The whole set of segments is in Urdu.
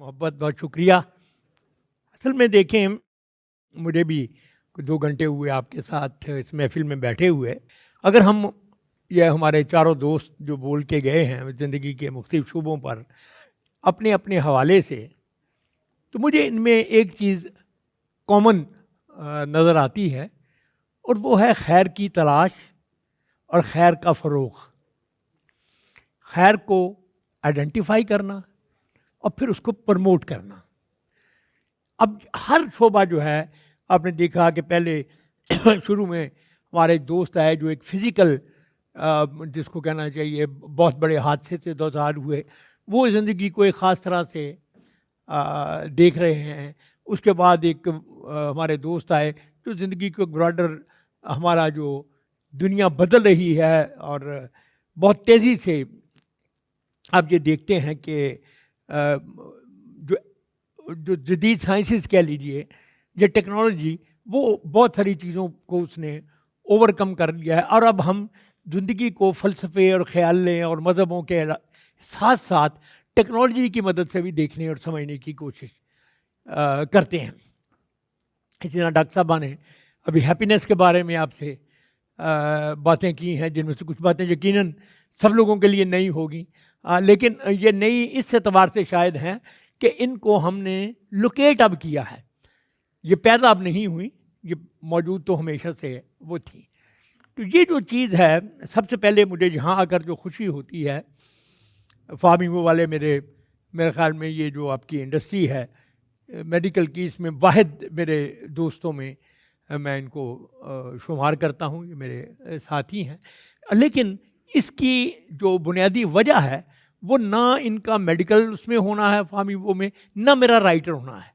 محبت، بہت شکریہ. اصل میں دیکھیں، مجھے بھی 2 گھنٹے ہوئے آپ کے ساتھ اس محفل میں بیٹھے ہوئے. اگر ہم یہ ہمارے چاروں دوست جو بول کے گئے ہیں زندگی کے مختلف شعبوں پر اپنے اپنے حوالے سے، تو مجھے ان میں ایک چیز کامن نظر آتی ہے، اور وہ ہے خیر کی تلاش اور خیر کا فروغ. خیر کو آئیڈینٹیفائی کرنا اور پھر اس کو پروموٹ کرنا. اب ہر شعبہ جو ہے، آپ نے دیکھا کہ پہلے شروع میں ہمارے ایک دوست آئے جو ایک فزیکل جس کو کہنا چاہیے بہت بڑے حادثے سے دوچار ہوئے، وہ زندگی کو ایک خاص طرح سے دیکھ رہے ہیں. اس کے بعد ایک ہمارے دوست آئے جو زندگی کو براڈر ہمارا جو دنیا بدل رہی ہے اور بہت تیزی سے آپ یہ دیکھتے ہیں کہ جو جدید سائنسز کہہ لیجئے یا ٹیکنالوجی، وہ بہت ساری چیزوں کو اس نے اوور کم کر لیا ہے. اور اب ہم زندگی کو فلسفے اور خیالیں اور مذہبوں کے ساتھ ساتھ ٹیکنالوجی کی مدد سے بھی دیکھنے اور سمجھنے کی کوشش کرتے ہیں. اسی طرح ڈاکٹر صاحبہ نے ابھی ہیپینس کے بارے میں آپ سے باتیں کی ہیں، جن میں سے کچھ باتیں یقیناً سب لوگوں کے لیے نئی ہوگی، لیکن یہ نئی اس اعتبار سے شاید ہیں کہ ان کو ہم نے لوکیٹ اب کیا ہے. یہ پیدا اب نہیں ہوئی، یہ موجود تو ہمیشہ سے وہ تھی. تو یہ جو چیز ہے، سب سے پہلے مجھے یہاں آ کر جو خوشی ہوتی ہے، فارمنگ والے میرے خیال میں یہ جو آپ کی انڈسٹری ہے میڈیکل کی، اس میں واحد میرے دوستوں میں میں ان کو شمار کرتا ہوں، یہ میرے ساتھی ہیں. لیکن اس کی جو بنیادی وجہ ہے وہ نہ ان کا میڈیکل اس میں ہونا ہے فارمنگ میں، نہ میرا رائٹر ہونا ہے.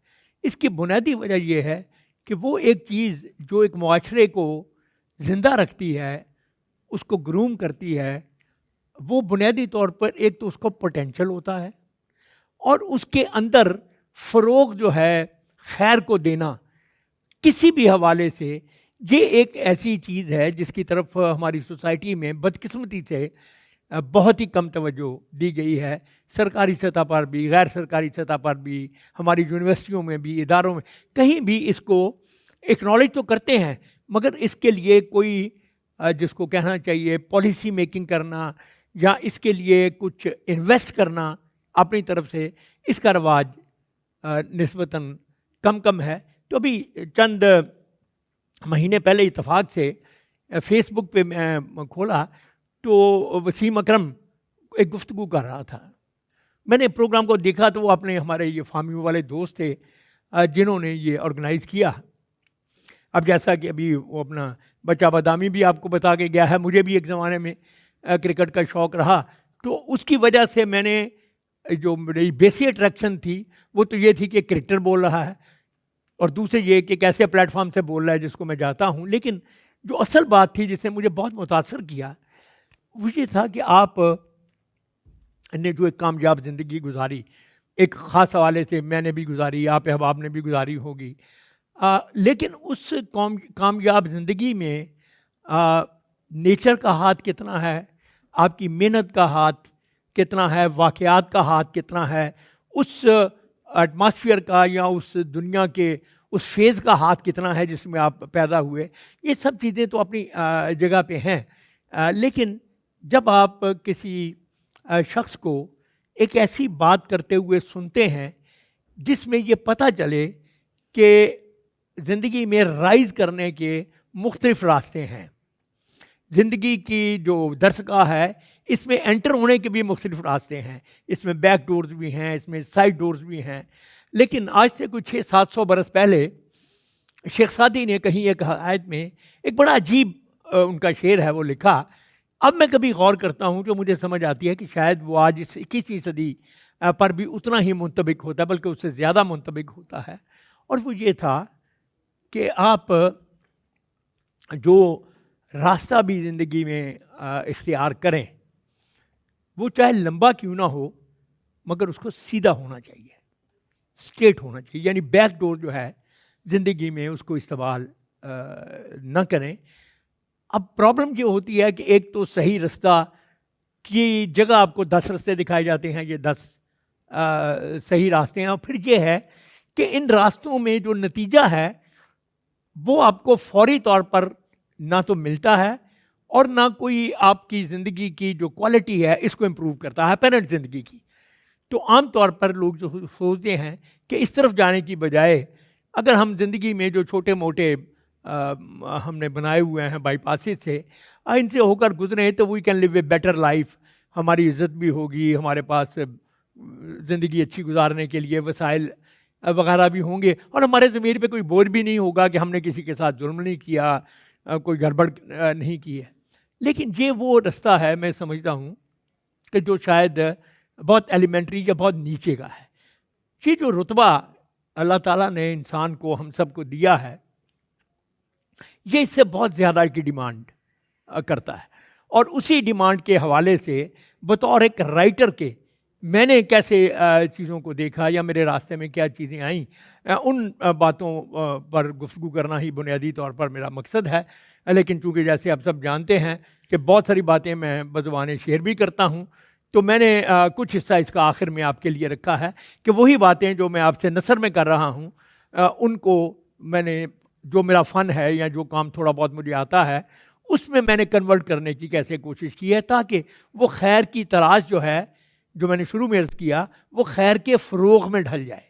اس کی بنیادی وجہ یہ ہے کہ وہ ایک چیز جو ایک معاشرے کو زندہ رکھتی ہے، اس کو گروم کرتی ہے، وہ بنیادی طور پر ایک تو اس کو پوٹینشل ہوتا ہے، اور اس کے اندر فروغ جو ہے خیر کو دینا کسی بھی حوالے سے، یہ ایک ایسی چیز ہے جس کی طرف ہماری سوسائٹی میں بدقسمتی سے بہت ہی کم توجہ دی گئی ہے. سرکاری سطح پر بھی، غیر سرکاری سطح پر بھی، ہماری یونیورسٹیوں میں بھی، اداروں میں، کہیں بھی اس کو ایکنالج تو کرتے ہیں، مگر اس کے لیے کوئی جس کو کہنا چاہیے پالیسی میکنگ کرنا یا اس کے لیے کچھ انویسٹ کرنا اپنی طرف سے، اس کا رواج نسبتاً کم ہے. تو ابھی چند مہینے پہلے اتفاق سے فیس بک پہ میں کھولا تو وسیم اکرم ایک گفتگو کر رہا تھا. میں نے پروگرام کو دیکھا تو وہ اپنے ہمارے یہ فارمنگ والے دوست تھے جنہوں نے یہ آرگنائز کیا. اب جیسا کہ ابھی وہ اپنا بچہ بادامی بھی آپ کو بتا کے گیا ہے، مجھے بھی ایک زمانے میں کرکٹ کا شوق رہا، تو اس کی وجہ سے میں نے جو میری بیسک اٹریکشن تھی وہ تو یہ تھی کہ کرکٹر بول رہا ہے، اور دوسرے یہ کہ کیسے پلیٹ فارم سے بول رہا ہے جس کو میں جاتا ہوں. لیکن جو اصل بات تھی جس نے مجھے بہت متاثر کیا وہ یہ تھا کہ آپ نے جو ایک کامیاب زندگی گزاری، ایک خاص حوالے سے میں نے بھی گزاری، آپ احباب نے بھی گزاری ہوگی، لیکن اس کامیاب زندگی میں نیچر کا ہاتھ کتنا ہے، آپ کی محنت کا ہاتھ کتنا ہے، واقعات کا ہاتھ کتنا ہے، اس ایٹماسفیئر کا یا اس دنیا کے اس فیز کا ہاتھ کتنا ہے جس میں آپ پیدا ہوئے، یہ سب چیزیں تو اپنی جگہ پہ ہیں. لیکن جب آپ کسی شخص کو ایک ایسی بات کرتے ہوئے سنتے ہیں جس میں یہ پتہ چلے کہ زندگی میں رائز کرنے کے مختلف راستے ہیں، زندگی کی جو درسگاہ ہے اس میں انٹر ہونے کے بھی مختلف راستے ہیں، اس میں بیک ڈورز بھی ہیں، اس میں سائڈ ڈورز بھی ہیں. لیکن آج سے کچھ 600-700 برس پہلے شیخ سعدی نے کہیں ایک آیت میں ایک بڑا عجیب ان کا شعر ہے وہ لکھا. اب میں کبھی غور کرتا ہوں تو مجھے سمجھ آتی ہے کہ شاید وہ آج اس 21ویں صدی پر بھی اتنا ہی منطبق ہوتا ہے، بلکہ اس سے زیادہ منطبق ہوتا ہے. اور وہ یہ تھا کہ آپ جو راستہ بھی زندگی میں اختیار کریں وہ چاہے لمبا کیوں نہ ہو مگر اس کو سیدھا ہونا چاہیے، اسٹریٹ ہونا چاہیے. یعنی بیک ڈور جو ہے زندگی میں اس کو استعمال نہ کریں. اب پرابلم یہ ہوتی ہے کہ ایک تو صحیح رستہ کی جگہ آپ کو 10 رستے دکھائے جاتے ہیں، یہ 10 صحیح راستے ہیں. اور پھر یہ ہے کہ ان راستوں میں جو نتیجہ ہے وہ آپ کو فوری طور پر نہ تو ملتا ہے اور نہ کوئی آپ کی زندگی کی جو کوالٹی ہے اس کو امپروو کرتا ہے پیرنٹ زندگی کی. تو عام طور پر لوگ جو سوچتے ہیں کہ اس طرف جانے کی بجائے اگر ہم زندگی میں جو چھوٹے موٹے ہم نے بنائے ہوئے ہیں بائی پاسز سے ان سے ہو کر گزریں تو we can live a better life. ہماری عزت بھی ہوگی, ہمارے پاس زندگی اچھی گزارنے کے لیے وسائل وغیرہ بھی ہوں گے, اور ہمارے ضمیر پہ کوئی بوجھ بھی نہیں ہوگا کہ ہم نے کسی کے ساتھ ظلم نہیں کیا, کوئی گڑبڑ نہیں کی ہے. لیکن یہ وہ رستہ ہے میں سمجھتا ہوں کہ جو شاید بہت ایلیمنٹری یا بہت نیچے کا ہے. یہ جو رتبہ اللہ تعالیٰ نے انسان کو ہم سب کو دیا ہے یہ اس سے بہت زیادہ کی ڈیمانڈ کرتا ہے. اور اسی ڈیمانڈ کے حوالے سے بطور ایک رائٹر کے میں نے کیسے چیزوں کو دیکھا یا میرے راستے میں کیا چیزیں آئیں ان باتوں پر گفتگو کرنا ہی بنیادی طور پر میرا مقصد ہے. لیکن چونکہ جیسے آپ سب جانتے ہیں کہ بہت ساری باتیں میں بزبان شعر بھی کرتا ہوں, تو میں نے کچھ حصہ اس کا آخر میں آپ کے لیے رکھا ہے کہ وہی باتیں جو میں آپ سے نثر میں کر رہا ہوں ان کو میں نے جو میرا فن ہے یا جو کام تھوڑا بہت مجھے آتا ہے اس میں نے کنورٹ کرنے کی کیسے کوشش کی ہے تاکہ وہ خیر کی تلاش جو ہے جو میں نے شروع میں عرض کیا وہ خیر کے فروغ میں ڈھل جائے.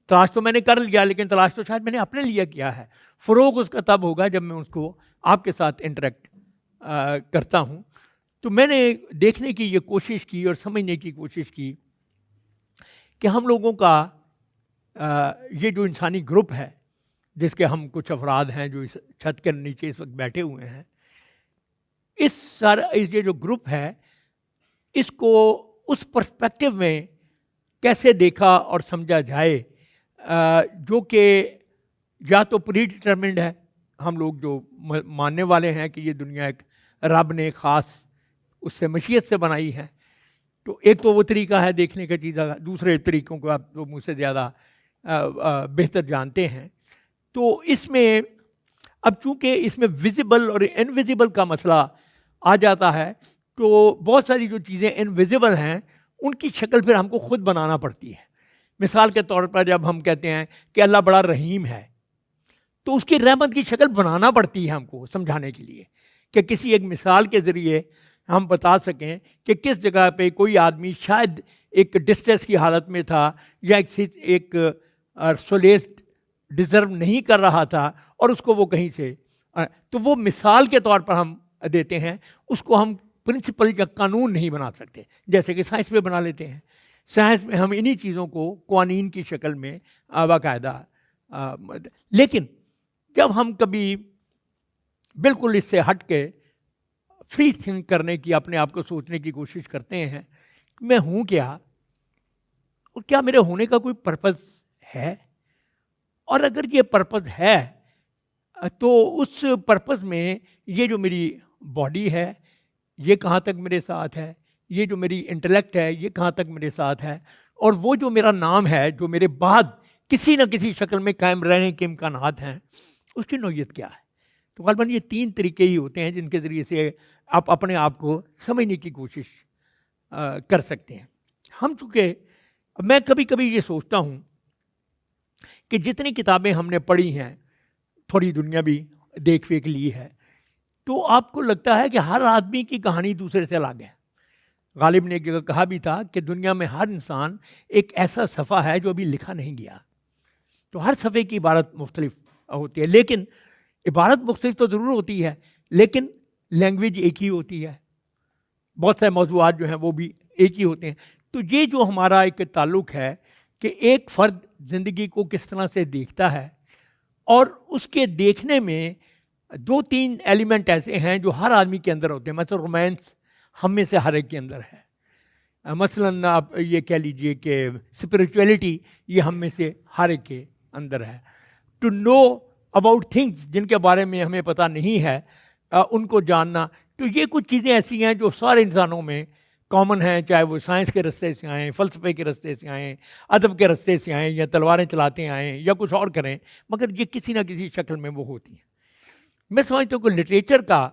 تلاش تو میں نے کر لیا لیکن تلاش تو شاید میں نے اپنے لیے کیا ہے. فروغ اس کا تب ہوگا جب میں اس کو آپ کے ساتھ انٹریکٹ کرتا ہوں. تو میں نے دیکھنے کی یہ کوشش کی اور سمجھنے کی کوشش کی کہ ہم لوگوں کا یہ جو انسانی گروپ ہے جس کے ہم کچھ افراد ہیں جو اس چھت کے نیچے اس وقت بیٹھے ہوئے ہیں, اس یہ جو گروپ ہے اس کو اس پرسپیکٹو میں کیسے دیکھا اور سمجھا جائے جو کہ یا تو پری ڈٹرمنڈ ہے, ہم لوگ جو ماننے والے ہیں کہ یہ دنیا ایک رب نے خاص اس سے مشیت سے بنائی ہے. تو ایک تو وہ طریقہ ہے دیکھنے کا چیز, دوسرے طریقوں کو آپ تو مجھ سے زیادہ بہتر جانتے ہیں. تو اس میں اب چونکہ اس میں ویزیبل اور انویزیبل کا مسئلہ آ جاتا ہے تو بہت ساری جو چیزیں انویزیبل ہیں ان کی شکل پھر ہم کو خود بنانا پڑتی ہے. مثال کے طور پر جب ہم کہتے ہیں کہ اللہ بڑا رحیم ہے تو اس کی رحمت کی شکل بنانا پڑتی ہے ہم کو سمجھانے کے لیے کہ کسی ایک مثال کے ذریعے ہم بتا سکیں کہ کس جگہ پہ کوئی آدمی شاید ایک ڈسٹریس کی حالت میں تھا یا ایک سولیس ڈیزرو نہیں کر رہا تھا اور اس کو وہ کہیں سے, تو وہ مثال کے طور پر ہم دیتے ہیں, اس کو ہم پرنسپل یا قانون نہیں بنا سکتے جیسے کہ سائنس میں بنا لیتے ہیں. سائنس میں ہم انہی چیزوں کو قوانین کی شکل میں باقاعدہ لیکن جب ہم کبھی بالکل اس سے ہٹ کے فری تھنک کرنے کی اپنے آپ کو سوچنے کی کوشش کرتے ہیں میں ہوں کیا اور کیا میرے ہونے کا کوئی پرپز ہے, اور اگر یہ پرپز ہے تو اس پرپز میں یہ جو میری باڈی ہے یہ کہاں تک میرے ساتھ ہے, یہ جو میری انٹلیکٹ ہے یہ کہاں تک میرے ساتھ ہے, اور وہ جو میرا نام ہے جو میرے بعد کسی نہ کسی شکل میں قائم رہنے کے امکانات ہیں اس کی نوعیت کیا ہے. تو غالباً یہ تین طریقے ہی ہوتے ہیں جن کے ذریعے سے آپ اپنے آپ کو سمجھنے کی کوشش کر سکتے ہیں. ہم چونکہ میں کبھی کبھی یہ سوچتا ہوں کہ جتنی کتابیں ہم نے پڑھی ہیں تھوڑی دنیا بھی دیکھ ویکھ لی ہے تو آپ کو لگتا ہے کہ ہر آدمی کی کہانی دوسرے سے الگ ہے. غالب نے ایک جگہ کہا بھی تھا کہ دنیا میں ہر انسان ایک ایسا صفحہ ہے جو ابھی لکھا نہیں گیا. تو ہر صفحے کی عبارت مختلف ہوتی ہے, لیکن عبارت مختلف تو ضرور ہوتی ہے لیکن لینگویج ایک ہی ہوتی ہے, بہت سارے موضوعات جو ہیں وہ بھی ایک ہی ہوتے ہیں. تو یہ جو ہمارا ایک تعلق ہے کہ ایک فرد زندگی کو کس طرح سے دیکھتا ہے اور اس کے دیکھنے میں دو تین ایلیمنٹ ایسے ہیں جو ہر آدمی کے اندر ہوتے ہیں. مثلا رومانس ہم میں سے ہر ایک کے اندر ہے, مثلاً آپ یہ کہہ لیجئے کہ اسپریچویلٹی یہ ہم میں سے ہر ایک کے اندر ہے. ٹو نو اباؤٹ تھنگس جن کے بارے میں ہمیں پتہ نہیں ہے ان کو جاننا, تو یہ کچھ چیزیں ایسی ہیں جو سارے انسانوں میں کامن ہیں, چاہے وہ سائنس کے رستے سے آئیں, فلسفے کے رستے سے آئیں, ادب کے رستے سے آئیں, یا تلواریں چلاتے آئیں یا کچھ اور کریں, مگر یہ کسی نہ کسی شکل میں وہ ہوتی ہیں. میں سمجھتا ہوں کہ لٹریچر کا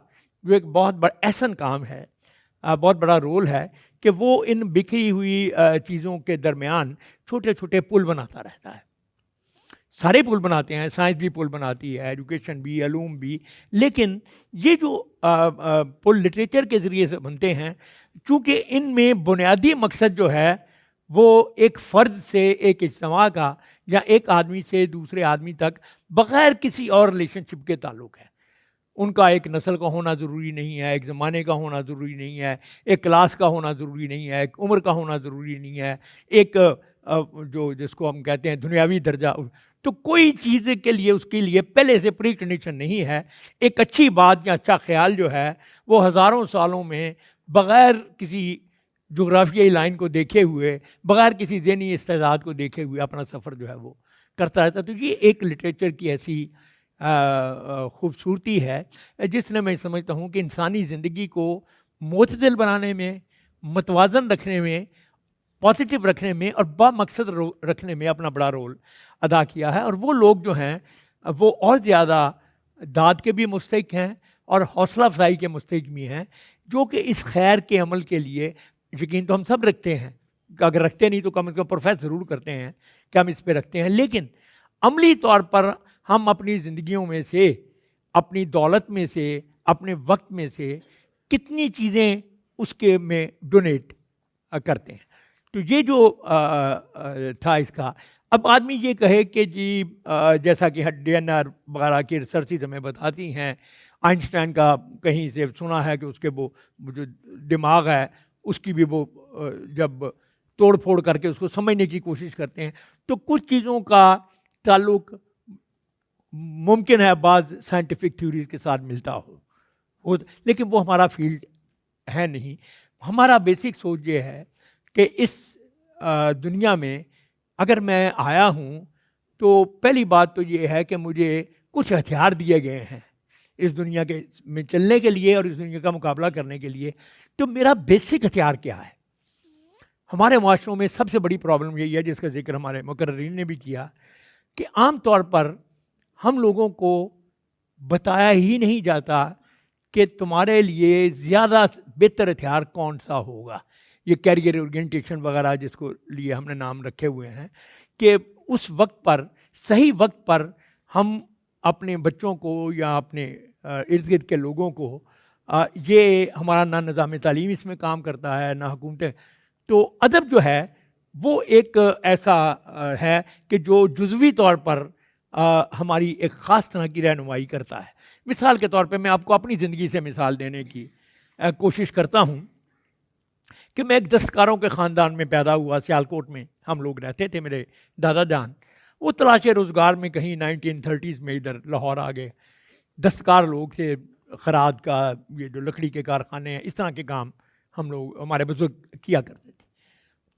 جو ایک بہت بڑا احسن کام ہے بہت بڑا رول ہے کہ وہ ان بکھری ہوئی چیزوں کے درمیان چھوٹے چھوٹے پل بناتا رہتا ہے. سارے پل بناتے ہیں، سائنس بھی پل بناتی ہے، ایجوکیشن بھی، علوم بھی، لیکن یہ جو پل لٹریچر کے ذریعے سے بنتے ہیں، چونکہ ان میں بنیادی مقصد جو ہے وہ ایک فرد سے ایک اجتماع کا یا ایک آدمی سے دوسرے آدمی تک بغیر کسی اور ریلیشن شپ کے تعلق ہے. ان کا ایک نسل کا ہونا ضروری نہیں ہے، ایک زمانے کا ہونا ضروری نہیں ہے، ایک کلاس کا ہونا ضروری نہیں ہے، ایک عمر کا ہونا ضروری نہیں ہے، ایک جو جس کو ہم کہتے ہیں دنیاوی درجہ. تو کوئی چیز کے لیے اس کے لیے پہلے سے پری کنڈیشن نہیں ہے. ایک اچھی بات یا اچھا خیال جو ہے وہ ہزاروں سالوں میں بغیر کسی جغرافیائی لائن کو دیکھے ہوئے، بغیر کسی ذہنی استعداد کو دیکھے ہوئے اپنا سفر جو ہے وہ کرتا رہتا. تو یہ ایک لٹریچر کی ایسی خوبصورتی ہے جس نے میں سمجھتا ہوں کہ انسانی زندگی کو معتدل بنانے میں، متوازن رکھنے میں، پازیٹیو رکھنے میں اور با مقصد رکھنے میں اپنا بڑا رول ادا کیا ہے. اور وہ لوگ جو ہیں وہ اور زیادہ داد کے بھی مستحق ہیں اور حوصلہ افزائی کے مستحق بھی ہیں، جو کہ اس خیر کے عمل کے لیے یقین تو ہم سب رکھتے ہیں، اگر رکھتے نہیں تو کم از کم پروفیس ضرور کرتے ہیں کہ ہم اس پہ رکھتے ہیں، لیکن عملی طور پر ہم اپنی زندگیوں میں سے، اپنی دولت میں سے، اپنے وقت میں سے کتنی چیزیں اس کے میں ڈونیٹ کرتے ہیں. تو یہ جو تھا اس کا. اب آدمی یہ کہے کہ جی جیسا کہ ڈی این آر وغیرہ کی ریسرچز ہمیں بتاتی ہیں، آئنسٹائن کا کہیں سے سنا ہے کہ اس کے وہ جو دماغ ہے اس کی بھی وہ جب توڑ پھوڑ کر کے اس کو سمجھنے کی کوشش کرتے ہیں تو کچھ چیزوں کا تعلق ممکن ہے بعض سائنٹیفک تھیوریز کے ساتھ ملتا ہو، لیکن وہ ہمارا فیلڈ ہے نہیں. ہمارا بیسک سوچ یہ ہے کہ اس دنیا میں اگر میں آیا ہوں تو پہلی بات تو یہ ہے کہ مجھے کچھ ہتھیار دیے گئے ہیں اس دنیا کے میں چلنے کے لیے اور اس دنیا کا مقابلہ کرنے کے لیے. تو میرا بیسک ہتھیار کیا ہے؟ ہمارے معاشروں میں سب سے بڑی پرابلم یہی ہے جس کا ذکر ہمارے مقررین نے بھی کیا کہ عام طور پر ہم لوگوں کو بتایا ہی نہیں جاتا کہ تمہارے لیے زیادہ بہتر ہتھیار کون سا ہوگا. یہ کیریئر اورینٹیشن وغیرہ جس کو لیے ہم نے نام رکھے ہوئے ہیں کہ اس وقت پر، صحیح وقت پر ہم اپنے بچوں کو یا اپنے ارد گرد کے لوگوں کو، یہ ہمارا نہ نظام تعلیم اس میں کام کرتا ہے نہ حکومتیں. تو ادب جو ہے وہ ایک ایسا ہے کہ جو جزوی طور پر ہماری ایک خاص طرح کی رہنمائی کرتا ہے. مثال کے طور پہ میں آپ کو اپنی زندگی سے مثال دینے کی کوشش کرتا ہوں کہ میں ایک دستکاروں کے خاندان میں پیدا ہوا. سیالکوٹ میں ہم لوگ رہتے تھے. میرے دادا جان وہ تلاش روزگار میں کہیں 1930s میں ادھر لاہور آ گئے. دستکار لوگ تھے، خراد کا، یہ جو لکڑی کے کارخانے ہیں، اس طرح کے کام ہم لوگ، ہمارے بزرگ کیا کرتے تھے.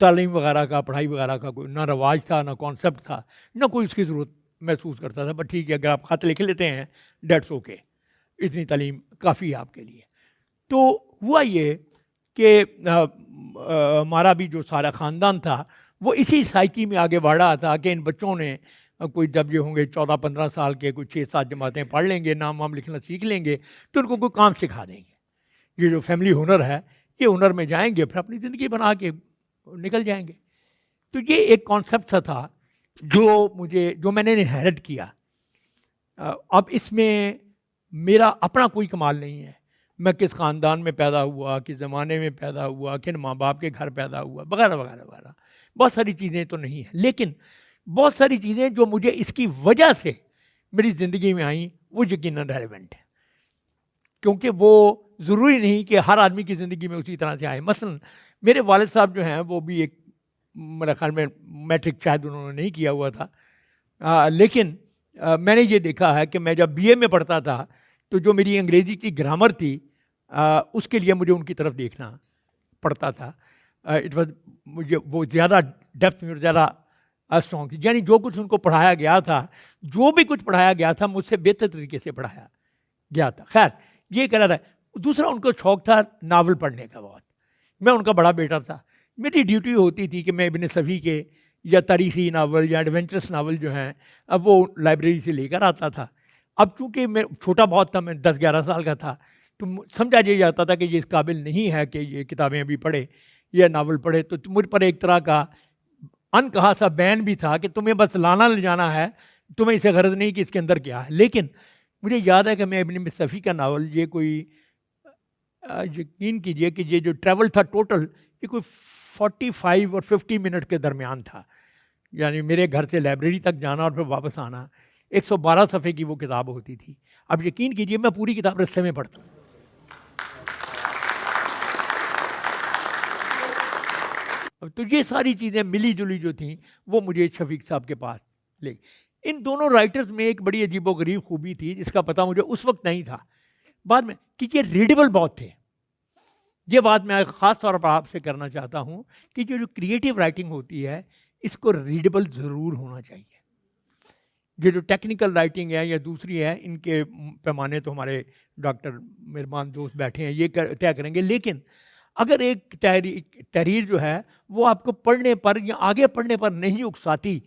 تعلیم وغیرہ کا، پڑھائی وغیرہ کا کوئی نہ رواج تھا، نہ کانسیپٹ تھا، نہ کوئی اس کی ضرورت محسوس کرتا تھا. بٹ ٹھیک ہے، اگر آپ خط لکھ لیتے ہیں ڈیٹس اوکے، اتنی تعلیم کافی ہے آپ کے لیے. تو ہوا یہ کہ ہمارا بھی جو سارا خاندان تھا وہ اسی سائیکی میں آگے بڑھ رہا تھا کہ ان بچوں نے کوئی جب یہ ہوں گے 14-15 سال کے، کوئی 6-7 جماعتیں پڑھ لیں گے، نام وام لکھنا سیکھ لیں گے تو ان کو کوئی کام سکھا دیں گے. یہ جو فیملی ہنر ہے، یہ ہنر میں جائیں گے، پھر اپنی زندگی بنا کے نکل جائیں گے. تو یہ ایک کانسیپٹ تھا جو میں نے انہیرٹ کیا. اب اس میں میرا اپنا کوئی کمال نہیں ہے، میں کس خاندان میں پیدا ہوا، کس زمانے میں پیدا ہوا، کن ماں باپ کے گھر پیدا ہوا، وغیرہ وغیرہ وغیرہ. بہت ساری چیزیں تو نہیں ہیں، لیکن بہت ساری چیزیں جو مجھے اس کی وجہ سے میری زندگی میں آئیں وہ یقیناً ریلیونٹ ہیں، کیونکہ وہ ضروری نہیں کہ ہر آدمی کی زندگی میں اسی طرح سے آئے. مثلا میرے والد صاحب جو ہیں وہ بھی ایک، میرے خیال میں میٹرک شاید انہوں نے نہیں کیا ہوا تھا، لیکن میں نے یہ دیکھا ہے کہ میں جب بی اے میں پڑھتا تھا تو جو میری انگریزی کی گرامر تھی اس کے لیے مجھے ان کی طرف دیکھنا پڑتا تھا. مجھے وہ زیادہ ڈیپتھ میں زیادہ اسٹرانگ تھی، یعنی جو کچھ ان کو پڑھایا گیا تھا، جو بھی کچھ پڑھایا گیا تھا مجھ سے بہتر طریقے سے پڑھایا گیا تھا. خیر یہ کہہ رہا تھا. دوسرا ان کو شوق تھا ناول پڑھنے کا بہت. میں ان کا بڑا بیٹا تھا، میری ڈیوٹی ہوتی تھی کہ میں ابن صفی کے یا تاریخی ناول یا ایڈونچرس ناول جو ہیں اب وہ لائبریری سے لے کر آتا تھا. اب چونکہ میں چھوٹا بہت تھا، میں 10-11 سال کا تھا، تو سمجھا یہ جاتا تھا کہ یہ اس قابل نہیں ہے کہ یہ کتابیں ابھی پڑھے یا ناول پڑھے. تو مجھ پر ایک طرح کا ان کہا سا بین بھی تھا کہ تمہیں بس لانا لے جانا ہے, تمہیں اسے غرض نہیں کہ اس کے اندر کیا ہے. لیکن مجھے یاد ہے کہ میں ابن مصطفی کا ناول, یہ کوئی یقین کیجئے کہ یہ جو ٹریول تھا ٹوٹل, یہ کوئی 45 اور 50 منٹ کے درمیان تھا. یعنی میرے گھر سے لائبریری تک جانا اور پھر واپس آنا. 112 صفحے کی وہ کتاب ہوتی تھی. اب یقین کیجئے میں پوری کتاب رستے میں پڑھتا ہوں. تو یہ ساری چیزیں ملی جلی جو تھیں وہ مجھے شفیق صاحب کے پاس لے. ان دونوں رائٹرز میں ایک بڑی عجیب و غریب خوبی تھی جس کا پتہ مجھے اس وقت نہیں تھا بعد میں, کہ یہ ریڈیبل بہت تھے. یہ بات میں خاص طور پر آپ سے کرنا چاہتا ہوں کہ جو کریٹیو رائٹنگ ہوتی ہے اس کو ریڈیبل ضرور ہونا چاہیے. یہ جو ٹیکنیکل رائٹنگ ہے یا دوسری ہے, ان کے پیمانے تو ہمارے ڈاکٹر مہربان دوست بیٹھے ہیں یہ طے کریں گے. لیکن اگر ایک تحریر جو ہے وہ آپ کو پڑھنے پر یا آگے پڑھنے پر نہیں اکساتی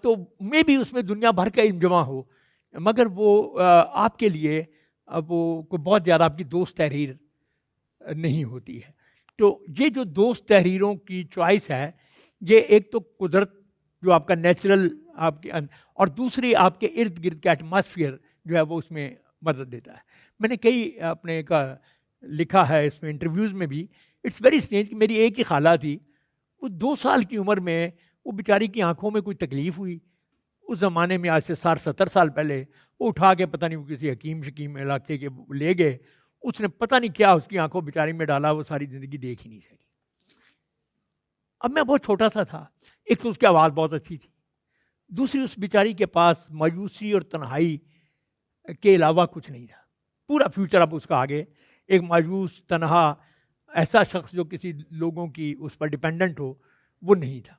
تو میں بھی اس میں دنیا بھر کا علم جمع ہو, مگر وہ آپ کے لیے وہ کوئی بہت زیادہ آپ کی دوست تحریر نہیں ہوتی ہے. تو یہ جو دوست تحریروں کی چوائس ہے, یہ ایک تو قدرت جو آپ کا نیچرل آپ کے اور دوسری آپ کے ارد گرد کا ایٹماسفیئر جو ہے وہ اس میں مدد دیتا ہے. میں نے کئی اپنے کا لکھا ہے اس میں انٹرویوز میں بھی. اٹس ویری اسٹرینج کہ میری ایک ہی خالہ تھی, وہ 2 سال کی عمر میں وہ بیچاری کی آنکھوں میں کوئی تکلیف ہوئی. اس زمانے میں آج سے 60-70 سال پہلے وہ اٹھا کے پتہ نہیں وہ کسی حکیم شکیم علاقے کے لے گئے. اس نے پتہ نہیں کیا اس کی آنکھوں بیچاری میں ڈالا, وہ ساری زندگی دیکھ ہی نہیں سکی. اب میں بہت چھوٹا سا تھا. ایک تو اس کی آواز بہت اچھی تھی, دوسری اس بیچاری کے پاس مایوسی اور تنہائی کے علاوہ کچھ نہیں تھا. پورا فیوچر اب اس کا آگے, ایک مایوس تنہا ایسا شخص جو کسی لوگوں کی اس پر ڈیپینڈنٹ ہو وہ نہیں تھا.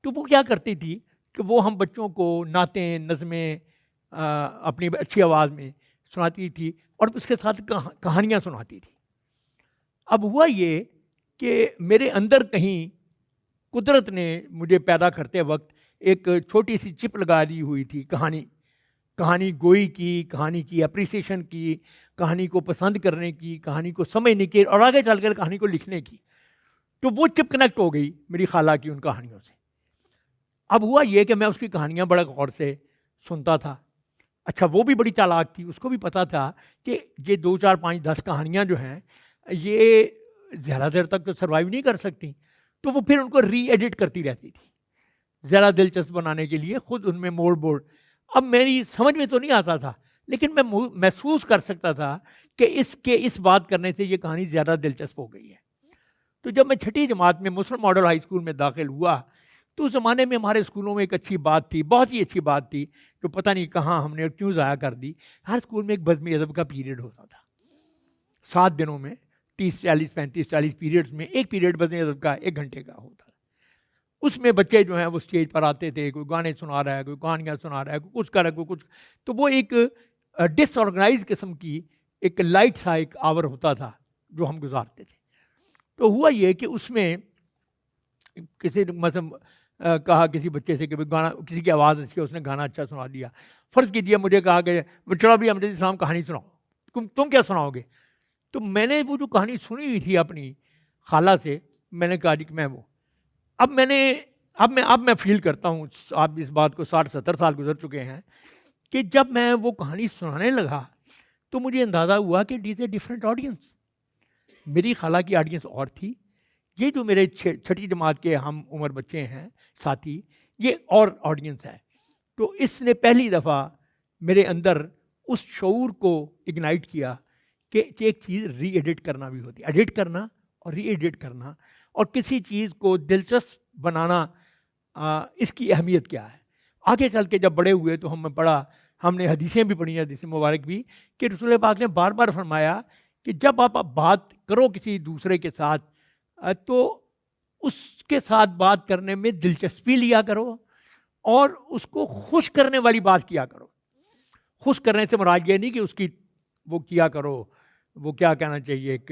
تو وہ کیا کرتی تھی کہ وہ ہم بچوں کو نعتیں نظمیں اپنی اچھی آواز میں سناتی تھی اور اس کے ساتھ کہانیاں سناتی تھی. اب ہوا یہ کہ میرے اندر کہیں قدرت نے مجھے پیدا کرتے وقت ایک چھوٹی سی چپ لگا دی ہوئی تھی کہانی گوئی کی, کہانی کی اپریسیشن کی, کہانی کو پسند کرنے کی, کہانی کو سمجھنے کی اور آگے چل کر کہانی کو لکھنے کی. تو وہ چپ کنیکٹ ہو گئی میری خالہ کی ان کہانیوں سے. اب ہوا یہ کہ میں اس کی کہانیاں بڑا غور سے سنتا تھا. اچھا وہ بھی بڑی چالاک تھی, اس کو بھی پتا تھا کہ یہ 2 4 5 10 کہانیاں جو ہیں یہ زیادہ دیر تک تو سروائیو نہیں کر سکتی. تو وہ پھر ان کو ری ایڈٹ کرتی رہتی تھی زیادہ دلچسپ بنانے کے لیے, خود ان میں موڑ بوڑ. اب میری سمجھ میں تو نہیں آتا تھا لیکن میں محسوس کر سکتا تھا کہ اس بات کرنے سے یہ کہانی زیادہ دلچسپ ہو گئی ہے. تو جب میں 6ٹھی جماعت میں مسلم ماڈل ہائی اسکول میں داخل ہوا تو اس زمانے میں ہمارے اسکولوں میں ایک اچھی بات تھی, بہت ہی اچھی بات تھی, جو پتہ نہیں کہاں ہم نے کیوں ضائع کر دی. ہر اسکول میں ایک بزم ادب کا پیریڈ ہوتا تھا. 7 دنوں میں 30 40 35 40 پیریڈز میں ایک پیریڈ بزم ادب کا 1 گھنٹے کا ہوتا. اس میں بچے جو ہیں وہ اسٹیج پر آتے تھے, کوئی گانے سنا رہا ہے, کوئی کہانیاں سنا رہا ہے, کوئی کچھ کر رہا ہے, کوئی کچھ. تو وہ ایک ڈس آرگنائز قسم کی ایک لائٹ سا ایک آور ہوتا تھا جو ہم گزارتے تھے. تو ہوا یہ کہ اس میں کسی مثلا کہا کسی بچے سے کہ گانا, کسی کی آواز اچھی ہے, اس نے گانا اچھا سنا دیا. فرض کیجیے مجھے کہا کہ چلو بھی امجد اسلام کہانی سناؤ, تم کیا سناؤ گے؟ تو میں نے وہ جو کہانی سنی ہوئی تھی اپنی خالہ سے, میں نے کہا جی کہ میں وہ اب میں فیل کرتا ہوں, آپ اس بات کو 60-70 سال گزر چکے ہیں, کہ جب میں وہ کہانی سنانے لگا تو مجھے اندازہ ہوا کہ it is a different audience. میری خالہ کی آڈینس اور تھی, یہ جو میرے 6ٹھی جماعت کے ہم عمر بچے ہیں ساتھی, یہ اور آڈینس ہے. تو اس نے پہلی دفعہ میرے اندر اس شعور کو اگنائٹ کیا کہ ایک چیز ری ایڈٹ کرنا بھی ہوتی ہے, ایڈٹ کرنا اور ری ایڈٹ کرنا, اور کسی چیز کو دلچسپ بنانا اس کی اہمیت کیا ہے. آگے چل کے جب بڑے ہوئے تو ہم نے حدیثیں بھی پڑھی ہیں, حدیث مبارک بھی, کہ رسول پاک نے بار بار فرمایا کہ جب آپ بات کرو کسی دوسرے کے ساتھ تو اس کے ساتھ بات کرنے میں دلچسپی لیا کرو اور اس کو خوش کرنے والی بات کیا کرو. خوش کرنے سے مراد یہ نہیں کہ اس کی وہ کیا کرو, وہ کیا کہنا چاہیے, ایک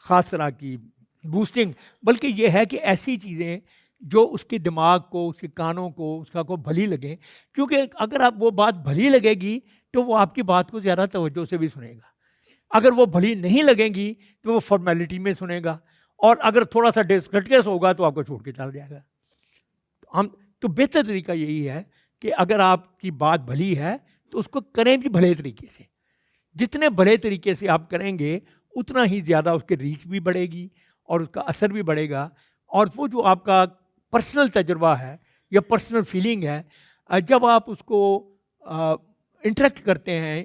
خاص طرح کی بوسٹنگ, بلکہ یہ ہے کہ ایسی چیزیں جو اس کے دماغ کو, اس کے کانوں کو, اس کا کو بھلی لگیں. کیونکہ اگر آپ وہ بات بھلی لگے گی تو وہ آپ کی بات کو زیادہ توجہ سے بھی سنے گا. اگر وہ بھلی نہیں لگیں گی تو وہ فارمیلٹی میں سنے گا، اور اگر تھوڑا سا ڈسکٹکس ہوگا تو آپ کو چھوڑ کے چل جائے گا. ہم تو بہتر طریقہ یہی ہے کہ اگر آپ کی بات بھلی ہے تو اس کو کریں بھی بھلے طریقے سے. جتنے بھلے طریقے سے آپ کریں گے اتنا ہی زیادہ اس کی ریچ بھی بڑھے گی اور اس کا اثر بھی بڑھے گا. اور وہ جو آپ کا پرسنل تجربہ ہے یا پرسنل فیلنگ ہے، جب آپ اس کو انٹریکٹ کرتے ہیں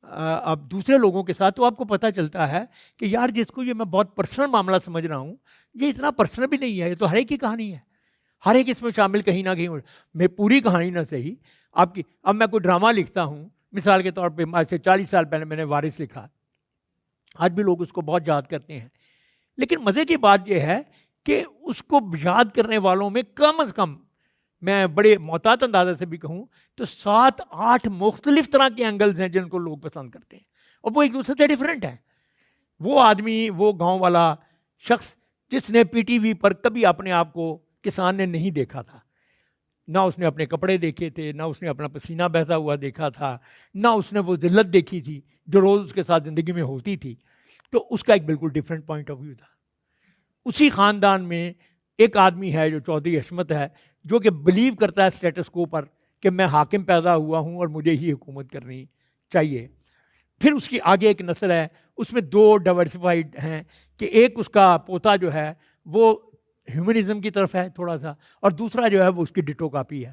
آپ دوسرے لوگوں کے ساتھ، تو آپ کو پتہ چلتا ہے کہ یار جس کو یہ میں بہت پرسنل معاملہ سمجھ رہا ہوں، یہ اتنا پرسنل بھی نہیں ہے، یہ تو ہر ایک کی کہانی ہے، ہر ایک اس میں شامل کہیں نہ کہیں. میں پوری کہانی نہ صحیح آپ کی، اب میں کوئی ڈرامہ لکھتا ہوں مثال کے طور پہ، آج سے 40 سال پہلے میں نے وارث لکھا، آج بھی لوگ اس کو بہت یاد کرتے ہیں. لیکن مزے کی بات یہ ہے کہ اس کو یاد کرنے والوں میں کم از کم، میں بڑے محتاط اندازے سے بھی کہوں تو 7-8 مختلف طرح کے اینگلز ہیں جن کو لوگ پسند کرتے ہیں، اور وہ ایک دوسرے سے ڈیفرنٹ ہیں. وہ آدمی، وہ گاؤں والا شخص جس نے پی ٹی وی پر کبھی اپنے آپ کو کسان نے نہیں دیکھا تھا، نہ اس نے اپنے کپڑے دیکھے تھے، نہ اس نے اپنا پسینہ بہتا ہوا دیکھا تھا، نہ اس نے وہ ذلت دیکھی تھی جو روز اس کے ساتھ زندگی میں ہوتی تھی، تو اس کا ایک بالکل ڈیفرنٹ پوائنٹ آف ویو تھا. اسی خاندان میں ایک آدمی ہے جو چودھری حشمت ہے، جو کہ بلیو کرتا ہے اسٹیٹس کو پر کہ میں حاکم پیدا ہوا ہوں اور مجھے ہی حکومت کرنی چاہیے. پھر اس کی آگے ایک نسل ہے، اس میں 2 ڈائیورسفائڈ ہیں کہ ایک اس کا پوتا جو ہے وہ ہیومنزم کی طرف ہے تھوڑا سا، اور دوسرا جو ہے وہ اس کی ڈٹو کاپی ہے.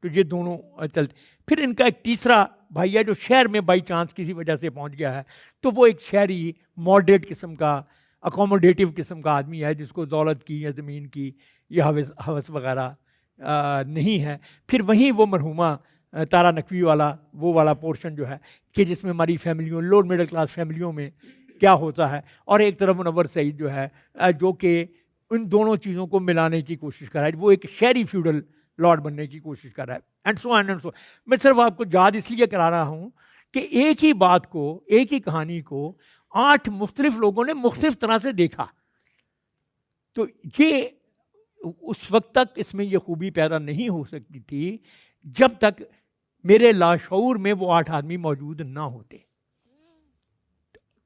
تو یہ دونوں چلتے. پھر ان کا ایک تیسرا بھائی ہے جو شہر میں بائی چانس کسی وجہ سے پہنچ گیا ہے، تو وہ ایک شہری ماڈریٹ قسم کا، اکوموڈیٹو قسم کا آدمی ہے جس کو دولت کی یا زمین کی یا ہوس وغیرہ نہیں ہے. پھر وہیں وہ مرحومہ تارا نقوی والا وہ والا پورشن جو ہے کہ جس میں ہماری فیملیوں، لوور مڈل کلاس فیملیوں میں کیا ہوتا ہے، اور ایک طرف منور سعید جو ہے جو کہ ان دونوں چیزوں کو ملانے کی کوشش کر رہا ہے، وہ ایک شہری فیوڈل لارڈ بننے کی کوشش کر رہا ہے. And so and so. میں صرف آپ کو یاد اس لیے کرا رہا ہوں کہ ایک ہی بات کو، ایک ہی کہانی کو 8 مختلف لوگوں نے مختلف طرح سے دیکھا. تو یہ اس وقت تک اس میں یہ خوبی پیدا نہیں ہو سکتی تھی جب تک میرے لاشعور میں وہ 8 آدمی موجود نہ ہوتے.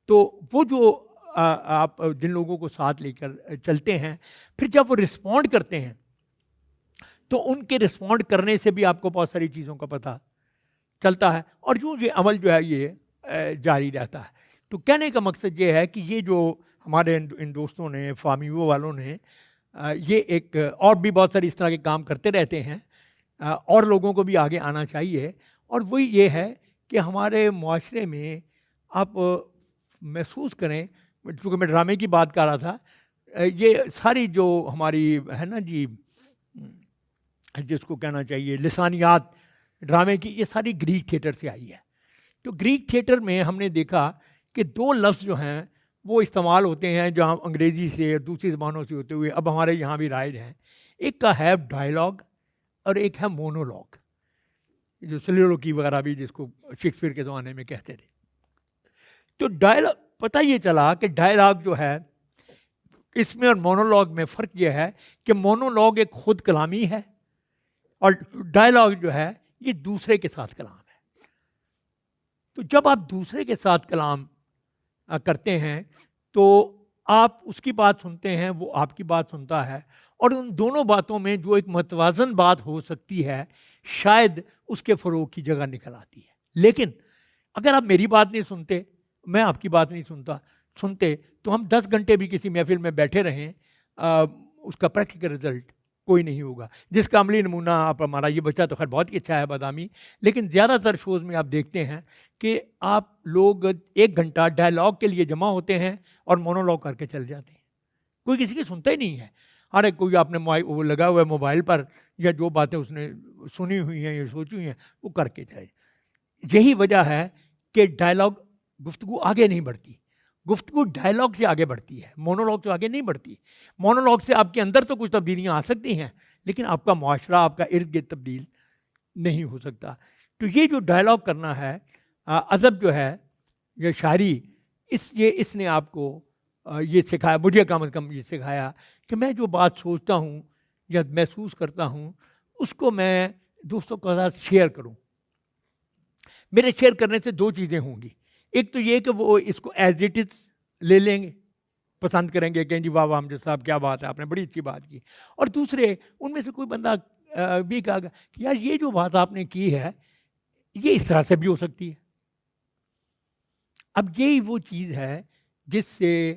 تو وہ جو آپ جن لوگوں کو ساتھ لے کر چلتے ہیں، پھر جب وہ رسپونڈ کرتے ہیں تو ان کے رسپونڈ کرنے سے بھی آپ کو بہت ساری چیزوں کا پتہ چلتا ہے، اور جو یہ عمل جو ہے یہ جاری رہتا ہے. تو کہنے کا مقصد یہ ہے کہ یہ جو ہمارے ان دوستوں نے، فامیو والوں نے، یہ ایک اور بھی بہت ساری اس طرح کے کام کرتے رہتے ہیں، اور لوگوں کو بھی آگے آنا چاہیے. اور وہی یہ ہے کہ ہمارے معاشرے میں آپ محسوس کریں، چونکہ میں ڈرامے کی بات کر رہا تھا، یہ ساری جو ہماری ہے نا جی، جس کو کہنا چاہیے لسانیات ڈرامے کی، یہ ساری گریک تھیٹر سے آئی ہے. تو گریک تھیٹر میں ہم نے دیکھا کہ 2 لفظ جو ہیں وہ استعمال ہوتے ہیں جہاں انگریزی سے اور دوسری زبانوں سے ہوتے ہوئے اب ہمارے یہاں بھی رائج ہیں. ایک کا ہے ڈائلاگ اور ایک ہے مونولوگ، جو سلیولوکی وغیرہ بھی جس کو شیکسپیئر کے زمانے میں کہتے تھے. تو ڈائلاگ، پتہ یہ چلا کہ ڈائلاگ جو ہے اس میں اور مونولوگ میں فرق یہ ہے کہ مونولوگ ایک خود کلامی ہے اور ڈائلاگ جو ہے یہ دوسرے کے ساتھ کلام ہے. تو جب آپ دوسرے کے ساتھ کلام کرتے ہیں تو آپ اس کی بات سنتے ہیں، وہ آپ کی بات سنتا ہے، اور ان دونوں باتوں میں جو ایک متوازن بات ہو سکتی ہے شاید اس کے فروغ کی جگہ نکل آتی ہے. لیکن اگر آپ میری بات نہیں سنتے، میں آپ کی بات نہیں سنتے تو ہم 10 گھنٹے بھی کسی محفل میں بیٹھے رہیں، اس کا پریکٹیکل رزلٹ کوئی نہیں ہوگا. جس کا عملی نمونہ آپ، ہمارا یہ بچہ تو خیر بہت ہی اچھا ہے بادامی، لیکن زیادہ تر شوز میں آپ دیکھتے ہیں کہ آپ لوگ 1 گھنٹہ ڈائلاگ کے لیے جمع ہوتے ہیں اور مونولوگ کر کے چل جاتے ہیں. کوئی کسی کی سنتا ہی نہیں ہے. ہر ایک کوئی آپ نے وہ لگا ہوا ہے موبائل پر، یا جو باتیں اس نے سنی ہوئی ہیں یا سوچی ہوئی ہیں وہ کر کے جائے. یہی وجہ ہے کہ ڈائلاگ گفتگو آگے نہیں بڑھتی. گفتگو ڈائلاگ سے آگے بڑھتی ہے، مونولوگ سے آگے نہیں بڑھتی. مونولوگ سے آپ کے اندر تو کچھ تبدیلیاں آ سکتی ہیں، لیکن آپ کا معاشرہ، آپ کا ارد گرد تبدیل نہیں ہو سکتا. تو یہ جو ڈائلاگ کرنا ہے، ادب جو ہے یا شاعری، اس نے آپ کو یہ سکھایا، مجھے کم از کم یہ سکھایا کہ میں جو بات سوچتا ہوں یا محسوس کرتا ہوں اس کو میں دوستوں کے ساتھ شیئر کروں. میرے شیئر کرنے سے 2 چیزیں ہوں گی. ایک تو یہ کہ وہ اس کو ایز اٹ از لے لیں گے، پسند کریں گے کہ جی واہ واہ امجد صاحب کیا بات ہے، آپ نے بڑی اچھی بات کی. اور دوسرے ان میں سے کوئی بندہ بھی کہا گا کہ یار یہ جو بات آپ نے کی ہے یہ اس طرح سے بھی ہو سکتی ہے. اب یہی وہ چیز ہے جس سے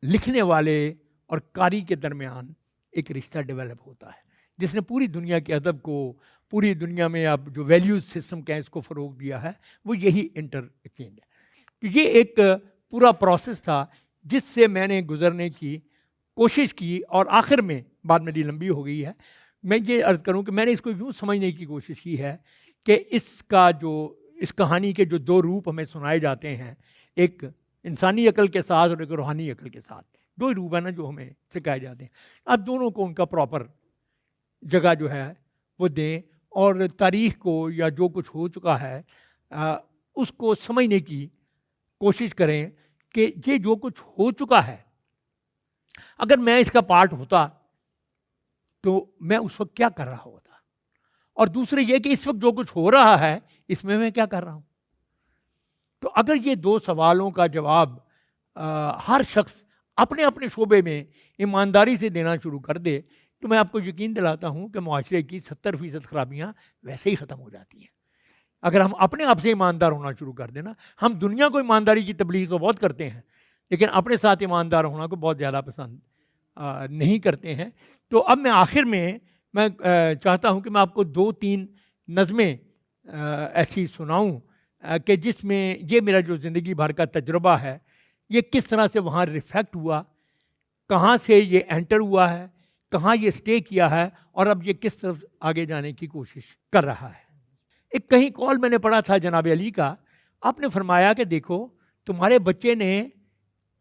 لکھنے والے اور قاری کے درمیان ایک رشتہ ڈیولپ ہوتا ہے، جس نے پوری دنیا کے ادب کو، پوری دنیا میں اب جو ویلیوز سسٹم کا ہے اس کو فروغ دیا ہے، وہ یہی انٹر ایکسچینج ہے. تو یہ ایک پورا پروسیس تھا جس سے میں نے گزرنے کی کوشش کی، اور آخر میں بات میری لمبی ہو گئی ہے. میں یہ عرض کروں کہ میں نے اس کو یوں سمجھنے کی کوشش کی ہے کہ اس کہانی کے جو دو روپ ہمیں سنائے جاتے ہیں، ایک انسانی عقل کے ساتھ اور ایک روحانی عقل کے ساتھ، دو ہی روپ ہیں نا جو ہمیں سکھائے جاتے ہیں. اب دونوں کو ان کا پراپر جگہ جو ہے وہ دیں، اور تاریخ کو یا جو کچھ ہو چکا ہے اس کو سمجھنے کی کوشش کریں کہ یہ جو کچھ ہو چکا ہے اگر میں اس کا پارٹ ہوتا تو میں اس وقت کیا کر رہا ہوتا، اور دوسرے یہ کہ اس وقت جو کچھ ہو رہا ہے اس میں کیا کر رہا ہوں. تو اگر یہ دو سوالوں کا جواب ہر شخص اپنے اپنے شعبے میں ایمانداری سے دینا شروع کر دے تو میں آپ کو یقین دلاتا ہوں کہ معاشرے کی 70% خرابیاں ویسے ہی ختم ہو جاتی ہیں. اگر ہم اپنے آپ سے ایماندار ہونا شروع کر دیں نا، ہم دنیا کو ایمانداری کی تبلیغ تو بہت کرتے ہیں لیکن اپنے ساتھ ایماندار ہونا کو بہت زیادہ پسند نہیں کرتے ہیں. تو اب میں آخر میں چاہتا ہوں کہ میں آپ کو 2-3 نظمیں ایسی سناؤں کہ جس میں یہ میرا جو زندگی بھر کا تجربہ ہے یہ کس طرح سے وہاں ریفلیکٹ ہوا، کہاں سے یہ انٹر ہوا ہے، کہاں یہ سٹے کیا ہے، اور اب یہ کس طرف آگے جانے کی کوشش کر رہا ہے. ایک کہیں کال میں نے پڑھا تھا جناب علی کا، آپ نے فرمایا کہ دیکھو تمہارے بچے نے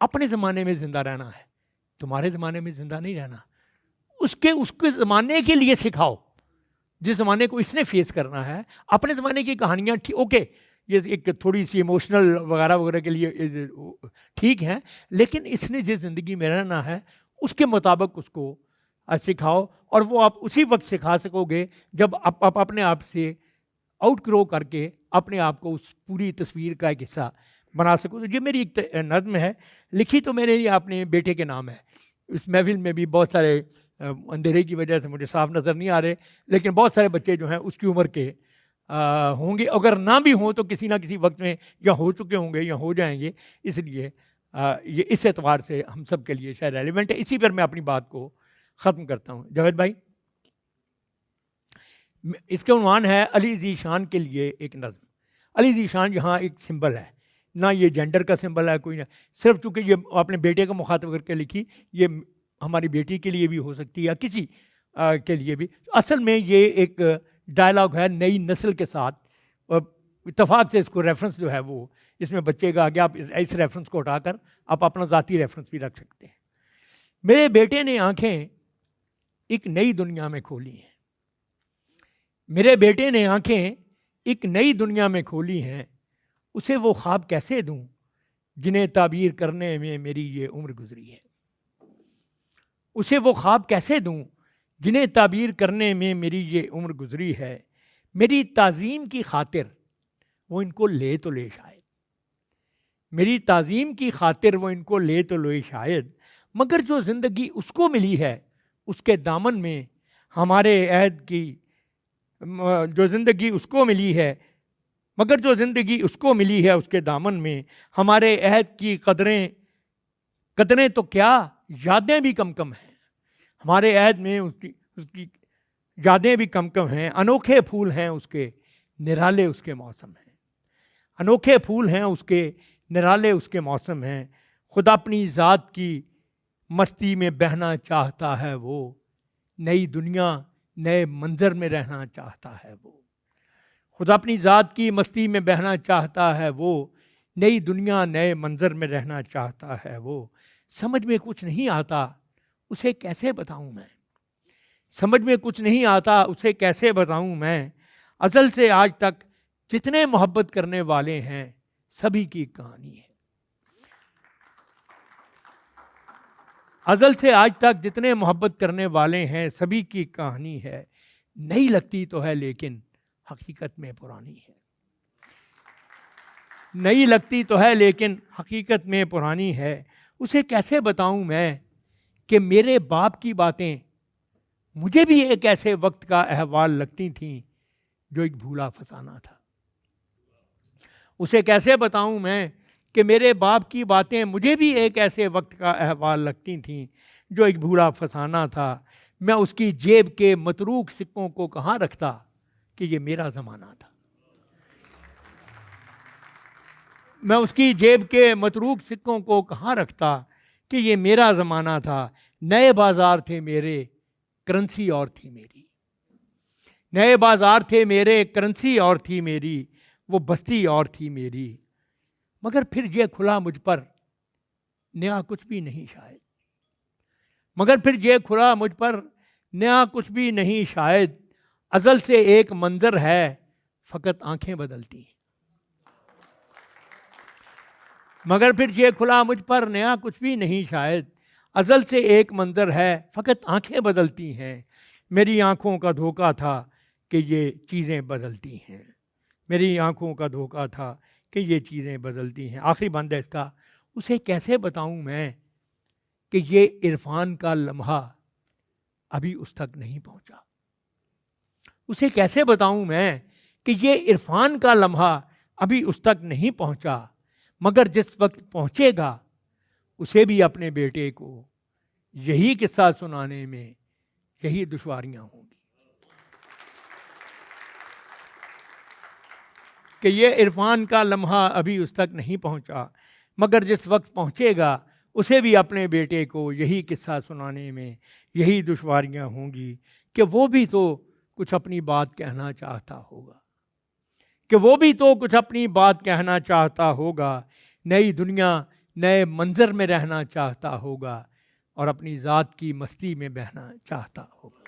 اپنے زمانے میں زندہ رہنا ہے، تمہارے زمانے میں زندہ نہیں رہنا. اس کے زمانے کے لیے سکھاؤ جس زمانے کو اس نے فیس کرنا ہے. اپنے زمانے کی کہانیاں اوکے یہ ایک تھوڑی سی ایموشنل وغیرہ وغیرہ کے لیے ٹھیک ہیں، لیکن اس نے جس زندگی میں رہنا ہے اس کے مطابق اس کو سکھاؤ، اور وہ آپ اسی وقت سکھا سکو گے جب آپ اپنے آپ سے آؤٹ گرو کر کے اپنے آپ کو اس پوری تصویر کا ایک حصہ بنا سکو. تو یہ میری ایک نظم ہے، لکھی تو میں نے اپنے بیٹے کے نام ہے. اس محفل میں بھی بہت سارے اندھیرے کی وجہ سے مجھے صاف نظر نہیں آ رہے، لیکن بہت سارے بچے جو ہیں اس کی عمر کے ہوں گے، اگر نہ بھی ہوں تو کسی نہ کسی وقت میں یا ہو چکے ہوں گے یا ہو جائیں گے. اس لیے یہ اس اعتبار سے ہم سب کے لیے شاید ریلیونٹ ہے. اسی پر میں اپنی بات کو ختم کرتا ہوں. جاوید بھائی، اس کا عنوان ہے علی ذی شان کے لیے ایک نظم. علی ذی شان یہاں ایک سمبل ہے، نہ یہ جینڈر کا سمبل ہے کوئی، نہ صرف چونکہ یہ اپنے بیٹے کو مخاطب کر کے لکھی، یہ ہماری بیٹی کے لیے بھی ہو سکتی ہے یا کسی کے لیے بھی. اصل میں یہ ایک ڈائلاگ ہے نئی نسل کے ساتھ، اور اتفاق سے اس کو ریفرنس جو ہے وہ اس میں بچے گا آگے، آپ اس ریفرنس کو ہٹا کر آپ اپنا ذاتی ریفرنس بھی رکھ سکتے ہیں. میرے بیٹے نے آنکھیں ایک نئی دنیا میں کھولی ہیں، میرے بیٹے نے آنکھیں ایک نئی دنیا میں کھولی ہیں، اسے وہ خواب کیسے دوں جنہیں تعبیر کرنے میں میری یہ عمر گزری ہے. اسے وہ خواب کیسے دوں جنہیں تعبیر کرنے میں میری یہ عمر گزری ہے. میری تعظیم کی خاطر وہ ان کو لے تو لے شاید، میری تعظیم کی خاطر وہ ان کو لے تو لے شاید، مگر جو زندگی اس کو ملی ہے اس کے دامن میں ہمارے عہد کی، جو زندگی اس کو ملی ہے، مگر جو زندگی اس کو ملی ہے اس کے دامن میں ہمارے عہد کی قدریں تو کیا یادیں بھی کم کم ہیں. ہمارے عہد میں اس کی یادیں بھی کم کم ہیں. انوکھے پھول ہیں اس کے نرالے اس کے موسم ہیں، انوکھے پھول ہیں اس کے نرالے اس کے موسم ہیں. خدا اپنی ذات کی مستی میں بہنا چاہتا ہے وہ، نئی دنیا نئے منظر میں رہنا چاہتا ہے وہ. خدا اپنی ذات کی مستی میں بہنا چاہتا ہے وہ، نئی دنیا نئے منظر میں رہنا چاہتا ہے وہ. سمجھ میں کچھ نہیں آتا اسے کیسے بتاؤں میں، سمجھ میں کچھ نہیں آتا اسے کیسے بتاؤں میں. ازل سے آج تک جتنے محبت کرنے والے ہیں سبھی کی کہانی ہے. ازل سے آج تک جتنے محبت کرنے والے ہیں سبھی کی کہانی ہے. نئی لگتی تو ہے لیکن حقیقت میں پرانی ہے. نئی لگتی تو ہے لیکن حقیقت میں پرانی ہے. اسے کیسے بتاؤں میں کہ میرے باپ کی باتیں مجھے بھی ایک ایسے وقت کا احوال لگتی تھیں جو ایک بھولا فسانہ تھا. اسے کیسے بتاؤں میں کہ میرے باپ کی باتیں مجھے بھی ایک ایسے وقت کا احوال لگتی تھیں جو ایک بھولا فسانہ تھا. میں اس کی جیب کے متروک سکوں کو کہاں رکھتا کہ یہ میرا زمانہ تھا. میں اس کی جیب کے متروک سکوں کو کہاں رکھتا کہ یہ میرا زمانہ تھا. نئے بازار تھے میرے، کرنسی اور تھی میری. نئے بازار تھے میرے، کرنسی اور تھی میری، وہ بستی اور تھی میری. مگر پھر یہ کھلا مجھ پر نیا کچھ بھی نہیں شاید. مگر پھر یہ کھلا مجھ پر نیا کچھ بھی نہیں شاید. ازل سے ایک منظر ہے فقط آنکھیں بدلتی ہیں. مگر پھر یہ کھلا مجھ پر نیا کچھ بھی نہیں شاید. ازل سے ایک منظر ہے فقط آنکھیں بدلتی ہیں. میری آنکھوں کا دھوکہ تھا کہ یہ چیزیں بدلتی ہیں. میری آنکھوں کا دھوکہ تھا کہ یہ چیزیں بدلتی ہیں. آخری بند ہے اس کا. اسے کیسے بتاؤں میں کہ یہ عرفان کا لمحہ ابھی اس تک نہیں پہنچا. اسے کیسے بتاؤں میں کہ یہ عرفان کا لمحہ ابھی اس تک نہیں پہنچا. مگر جس وقت پہنچے گا اسے بھی اپنے بیٹے کو یہی قصہ سنانے میں یہی دشواریاں ہوں گی. کہ یہ عرفان کا لمحہ ابھی اس تک نہیں پہنچا، مگر جس وقت پہنچے گا اسے بھی اپنے بیٹے کو یہی قصہ سنانے میں یہی دشواریاں ہوں گی. کہ وہ بھی تو کچھ اپنی بات کہنا چاہتا ہوگا. کہ وہ بھی تو کچھ اپنی بات کہنا چاہتا ہوگا. نئی دنیا نئے منظر میں رہنا چاہتا ہوگا اور اپنی ذات کی مستی میں بہنا چاہتا ہوگا.